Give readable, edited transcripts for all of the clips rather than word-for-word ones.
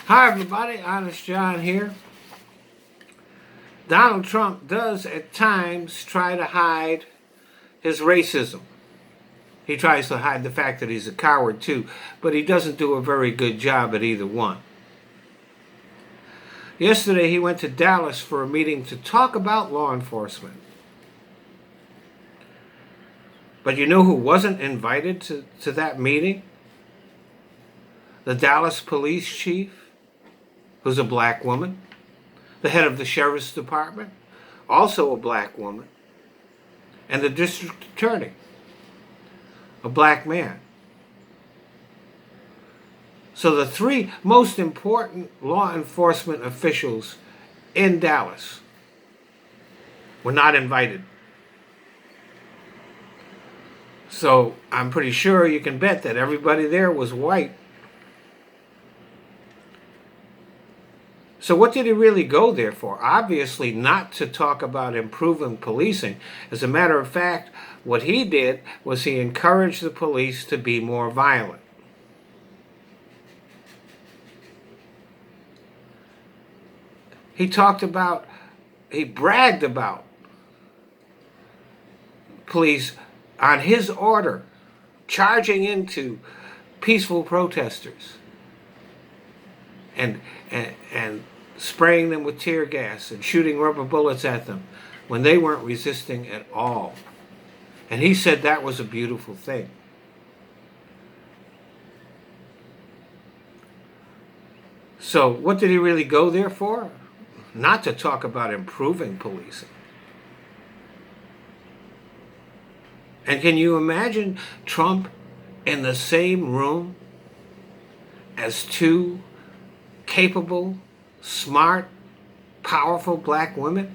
Hi everybody, Honest John here. Donald Trump does at times try to hide his racism. He tries to hide the fact that he's a coward too, but he doesn't do a very good job at either one. Yesterday he went to Dallas for a meeting to talk about law enforcement. But you know who wasn't invited to that meeting? The Dallas police chief, who's a black woman. The head of the sheriff's department, also a black woman. And the district attorney, a black man. So the three most important law enforcement officials in Dallas were not invited. So I'm pretty sure you can bet that everybody there was white. So what did he really go there for? Obviously not to talk about improving policing. As a matter of fact, what he did was he encouraged the police to be more violent. He bragged about police on his order charging into peaceful protesters and spraying them with tear gas and shooting rubber bullets at them when they weren't resisting at all. And he said that was a beautiful thing. So what did he really go there for? Not to talk about improving policing. And can you imagine Trump in the same room as two capable, smart, powerful black women?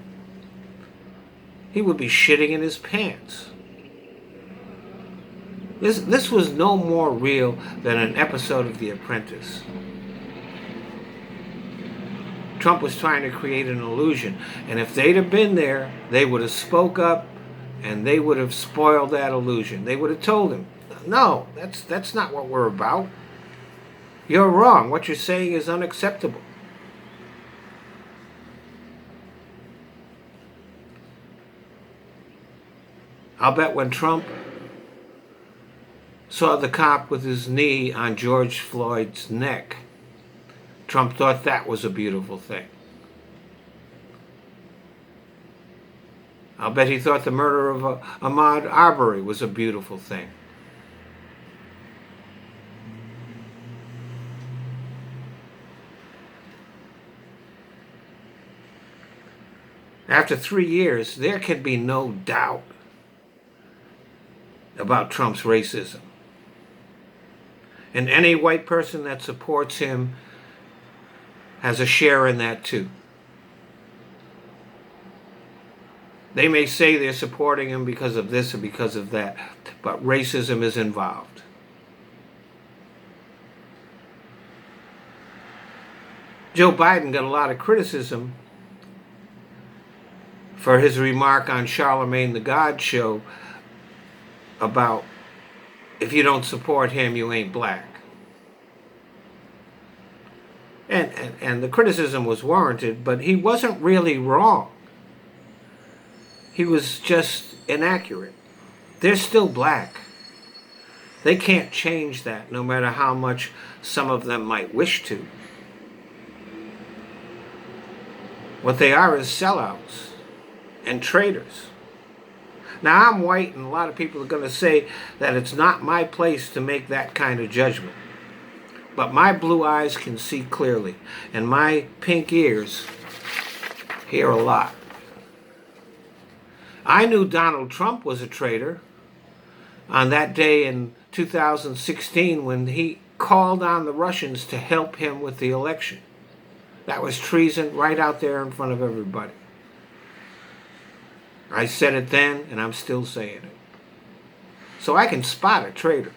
He would be shitting in his pants. This was no more real than an episode of The Apprentice. Trump was trying to create an illusion, and if they'd have been there, they would have spoke up and they would have spoiled that illusion. They would have told him, no, that's not what we're about. You're wrong. What you're saying is unacceptable. I'll bet when Trump saw the cop with his knee on George Floyd's neck, Trump thought that was a beautiful thing. I'll bet he thought the murder of Ahmaud Arbery was a beautiful thing. After 3 years, there can be no doubt about Trump's racism. And any white person that supports him has a share in that too. They may say they're supporting him because of this or because of that, but racism is involved. Joe Biden got a lot of criticism for his remark on Charlemagne the God show about if you don't support him, you ain't black. And the criticism was warranted, but he wasn't really wrong. He was just inaccurate. They're still black. They can't change that, no matter how much some of them might wish to. What they are is sellouts and traitors. Now, I'm white, and a lot of people are going to say that it's not my place to make that kind of judgment. But my blue eyes can see clearly, and my pink ears hear a lot. I knew Donald Trump was a traitor on that day in 2016 when he called on the Russians to help him with the election. That was treason right out there in front of everybody. I said it then, and I'm still saying it. So I can spot a traitor.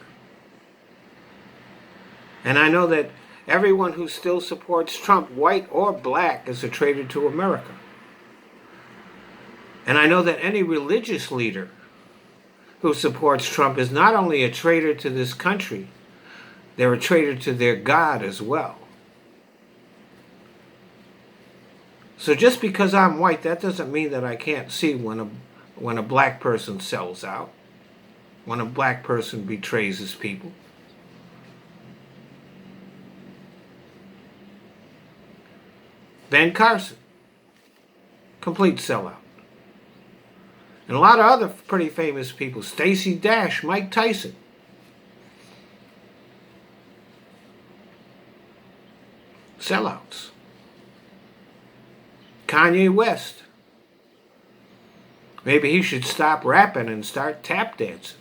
And I know that everyone who still supports Trump, white or black, is a traitor to America. And I know that any religious leader who supports Trump is not only a traitor to this country, they're a traitor to their God as well. So just because I'm white, that doesn't mean that I can't see when a black person sells out, when a black person betrays his people. Ben Carson, complete sellout. And a lot of other pretty famous people. Stacey Dash, Mike Tyson. Sellouts. Kanye West. Maybe he should stop rapping and start tap dancing.